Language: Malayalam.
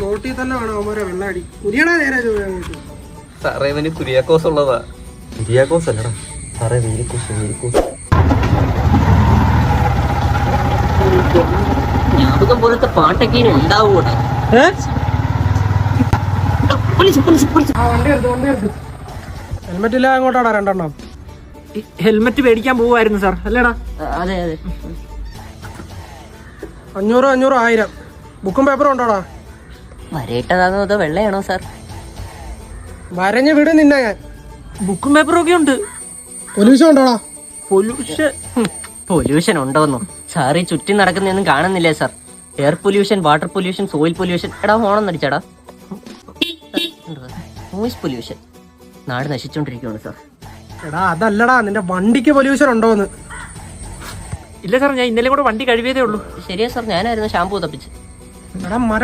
റോട്ടിൽ തന്നെ വേണം അവന്മാരെ വെള്ളാടി. കുരിയടാ നേരെ അങ്ങോട്ട്. സാറേ ഇവന് കുര്യാക്കോസ് ഉള്ളതാ. കുര്യാക്കോസ് അല്ലടാ സാറേ, വീരിക്കോസ്. ജ്ഞാപകം പോലത്തെ പാട്ടൊക്കെ ഇനി ഉണ്ടാവൂടെ? ഹെൽമെറ്റ് ഇല്ല അങ്ങോട്ടാടാ രണ്ടെണ്ണം. ഹെൽമെറ്റ് മേടിക്കാൻ പോവായിരുന്നു സാർ, അല്ലേടാ? അതെ 500, 500, 1000. ബുക്കും പേപ്പറും ഉണ്ടോടാ? വരയിട്ടതാണോ അതോ വെള്ളയാണോ സാർ? വരഞ്ഞ് വിട് നിന്നെ ഞാൻ. ബുക്കും പേപ്പറും ഒക്കെ ഉണ്ട്. പൊല്യൂഷൻ ഉണ്ടോടാ? പൊല്യൂഷൻ ഉണ്ടോന്നോ സാർ? ഈ ചുറ്റി നടക്കുന്നൊന്നും കാണുന്നില്ലേ sir? Air pollution, water pollution, soil pollution. എടാ ഹോണം അടിച്ചാടാ. Noise pollution. നാട് നശിച്ചോണ്ടിരിക്കുകയാണ് സാർ. എടാ അതല്ലടാ, നിന്റെ വണ്ടിക്ക് പൊല്യൂഷൻ ഉണ്ടോന്ന്. ഇല്ല സാർ, ഞാൻ ഇന്നലെ കൂടെ വണ്ടി കഴുകിയതേ ഉള്ളൂ. ശരിയാ സാർ, ഞാനായിരുന്നു ഷാമ്പൂ തപ്പിച്ച്. എടാ മര